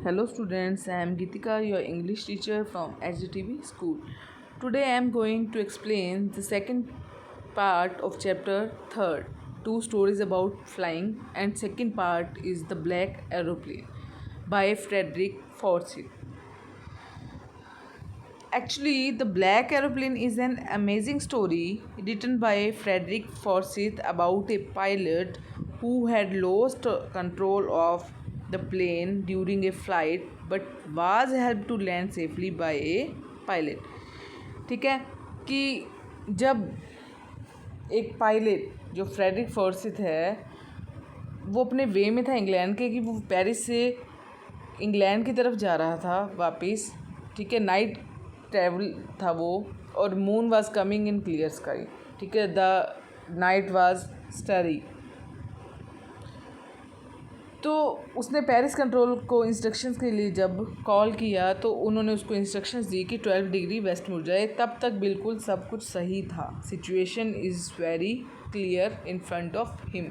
Hello students, I am Gitika, your English teacher from HDTV school. Today I am going to explain the second part of chapter 3rd, two stories about flying, and second part is The Black Aeroplane by Frederick Forsyth. Actually, The Black Aeroplane is an amazing story written by Frederick Forsyth about a pilot who had lost control of the plane during a flight but was helped to land safely by a pilot. ठीक है कि जब एक pilot जो Frederick फॉर्सिथ है वो अपने वे में था इंग्लैंड के कि वो पेरिस से इंग्लैंड की तरफ जा रहा था वापस, ठीक है, नाइट ट्रैवल था वो, और moon was coming in clear sky, ठीक है, द नाइट वाज स्टारी। तो उसने पेरिस कंट्रोल को इंस्ट्रक्शंस के लिए जब कॉल किया तो उन्होंने उसको इंस्ट्रक्शंस दी कि 12 डिग्री वेस्ट मुड़ जाए। तब तक बिल्कुल सब कुछ सही था, situation is very clear in front of him.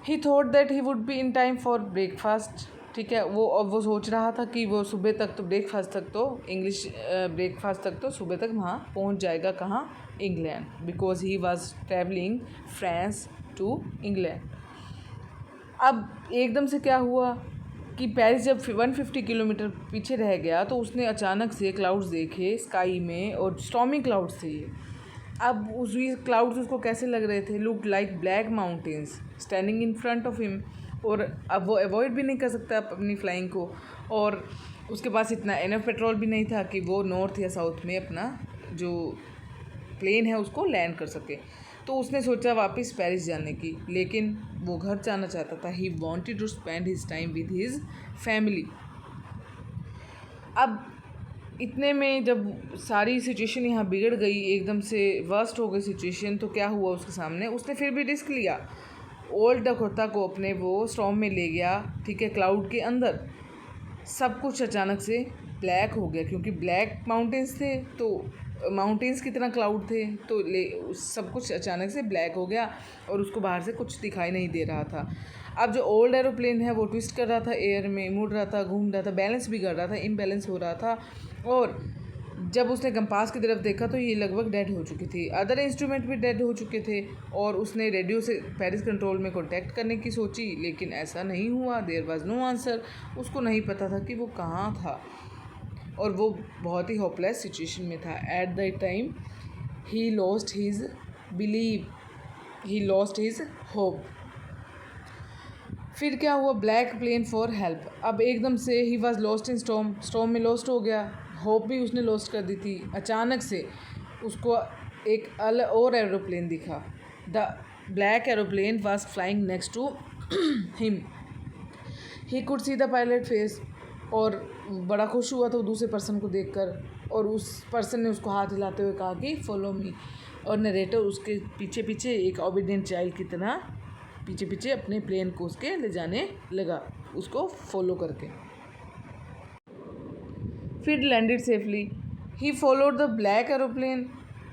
He thought that he would be in time for breakfast, ठीक है, वो सोच रहा था कि वो सुबह तक तो ब्रेकफास्ट तक तो इंग्लिश ब्रेकफास्ट तक तो सुबह तक वहाँ पहुँच जाएगा, कहाँ, England, because he was travelling France to England. अब एकदम से क्या हुआ कि पेरिस जब 150 किलोमीटर पीछे रह गया तो उसने अचानक से क्लाउड्स देखे स्काई में, और स्टॉर्मी क्लाउड्स थे ये। अब उस क्लाउड्स उसको कैसे लग रहे थे? Look like black mountains standing in front of him. और अब वो अवॉइड भी नहीं कर सकता अपनी फ्लाइंग को, और उसके पास इतना इनफ पेट्रोल भी नहीं था कि वो नॉर्थ या साउथ में अपना जो प्लेन है उसको लैंड कर सके। तो उसने सोचा वापस पेरिस जाने की, लेकिन वो घर जाना चाहता था। He wanted to spend his time with his family. अब इतने में जब सारी सिचुएशन यहाँ बिगड़ गई, एकदम से वर्स्ट हो गई सिचुएशन, तो क्या हुआ उसके सामने? उसने फिर भी रिस्क लिया, ओल्ड डकोटा को अपने वो स्टॉर्म में ले गया, ठीक है, क्लाउड के अंदर। सब कुछ अचानक से ब्लैक हो गया, क्योंकि ब्लैक माउंटेन्स थे, तो माउंटेन्स की तरह क्लाउड थे, तो सब कुछ अचानक से ब्लैक हो गया और उसको बाहर से कुछ दिखाई नहीं दे रहा था। अब जो ओल्ड एरोप्लेन है वो ट्विस्ट कर रहा था, एयर में मुड़ रहा था, घूम रहा था, बैलेंस बिगड़ रहा था, इम्बैलेंस हो रहा था। और जब उसने कंपास की तरफ देखा तो ये लगभग डेड हो चुकी थी, अदर इंस्ट्रूमेंट भी डेड हो चुके थे। और उसने रेडियो से पेरिस कंट्रोल में कॉन्टैक्ट करने की सोची, लेकिन ऐसा नहीं हुआ। There was no answer. उसको नहीं पता था कि वो कहाँ था, और वो बहुत ही होपलेस सिचुएशन में था। At the time he lost his believe, he lost his hope. फिर क्या हुआ? Black plane for help. अब एकदम से he was lost in storm, storm में लॉस्ट हो गया, होप भी उसने लॉस्ट कर दी थी। अचानक से उसको एक और एरोप्लेन दिखा। The black aeroplane was flying next to him. He could see the pilot face, और बड़ा खुश हुआ था दूसरे पर्सन को देखकर, और उस पर्सन ने उसको हाथ हिलाते हुए कहा कि फॉलो मी। और नरेटर उसके पीछे पीछे एक ओबीडिएंट चाइल्ड की तरह पीछे पीछे अपने प्लेन को उसके ले जाने लगा, उसको फॉलो करके। फिर landed safely. He followed the black aeroplane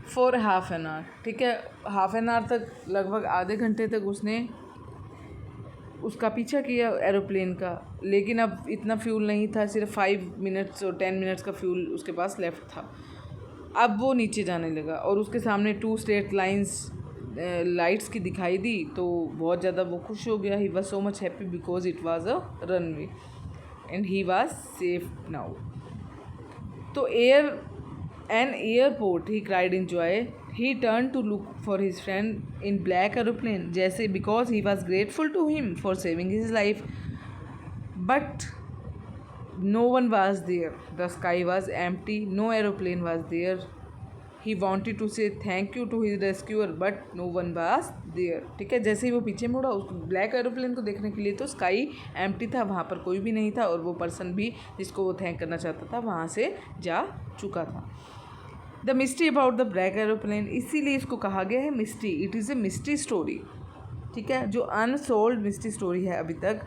for half an hour, ठीक है, हाफ एन आवर तक, लगभग आधे घंटे तक उसने उसका पीछा किया एरोप्लेन का। लेकिन अब इतना फ्यूल नहीं था, सिर्फ 5 मिनट्स और 10 मिनट्स का फ्यूल उसके पास लेफ्ट था। अब वो नीचे जाने लगा और उसके सामने 2 स्ट्रेट लाइंस लाइट्स की दिखाई दी, तो बहुत ज़्यादा वो खुश हो गया। He was so much happy because it was a runway and he was safe now. तो airport he cried in joy. He turned to look for his friend in black aeroplane, जैसे because he was grateful to him for saving his life. But no one was there. The sky was empty. No aeroplane was there. He wanted to say thank you to his rescuer, but no one was there. ठीक है, जैसे ही वो पीछे मुड़ा उसको black aeroplane को देखने के लिए, तो स्काई एम्प्टी था, वहाँ पर कोई भी नहीं था, और वो पर्सन भी जिसको वो थैंक करना चाहता था वहाँ से जा चुका था। The mystery about the black aeroplane, इसीलिए इसको कहा गया है mystery. It is a mystery story, ठीक है, जो अनसोल्ड मिस्ट्री स्टोरी है अभी तक।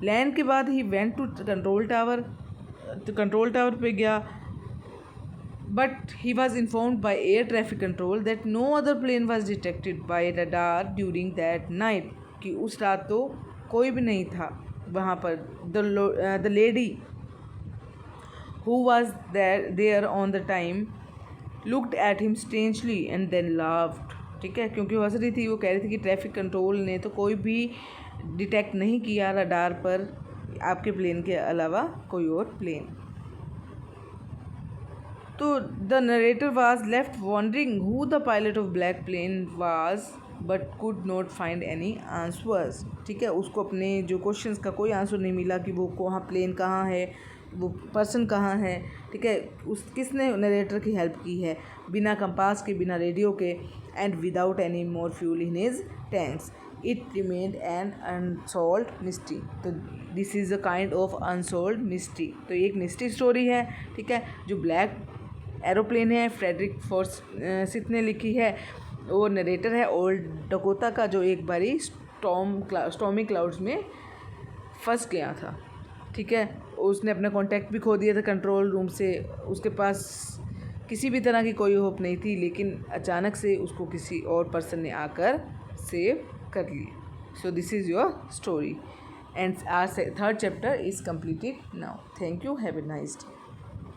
लैंड के बाद he went to control tower, तो कंट्रोल टावर पे गया, but he was informed by air traffic control that no other plane was detected by radar during that night, कि उस रात तो कोई भी नहीं था वहाँ पर the lady who was there on the time looked at him strangely and then laughed. ठीक है, क्योंकि वो हंस रही थी, वो कह रही थी कि ट्रैफिक कंट्रोल ने तो कोई भी डिटेक्ट नहीं किया रडार पर आपके प्लेन के अलावा कोई और प्लेन. तो the narrator was left wondering who the pilot of black plane was but could not find any answers. ठीक है, उसको अपने जो क्वेश्चंस का कोई आंसर नहीं मिला कि वो कहाँ प्लेन कहाँ है, वो पर्सन कहाँ है. ठीक है, उस किसने नरेटर की हेल्प की है बिना कंपास के, बिना रेडियो के, and without any more fuel in his tanks. It remained an unsolved mystery. तो this is a kind of unsolved mystery. तो ये एक मिस्ट्री स्टोरी है. ठीक है, जो ब्लैक एरोप्लेन है फ्रेडरिक फॉर्सिथ ने लिखी है. वो नरेटर है ओल्ड डकोटा का, जो एक बारी स्टॉर्मी क्लाउड्स में फंस गया था. ठीक है, उसने अपना कांटेक्ट भी खो दिया था कंट्रोल रूम से. उसके पास किसी भी तरह की कोई होप नहीं थी, लेकिन अचानक से उसको किसी और पर्सन ने आकर सेव कर लिया. So this is your story and our third chapter is completed now. Thank you. Have a nice day.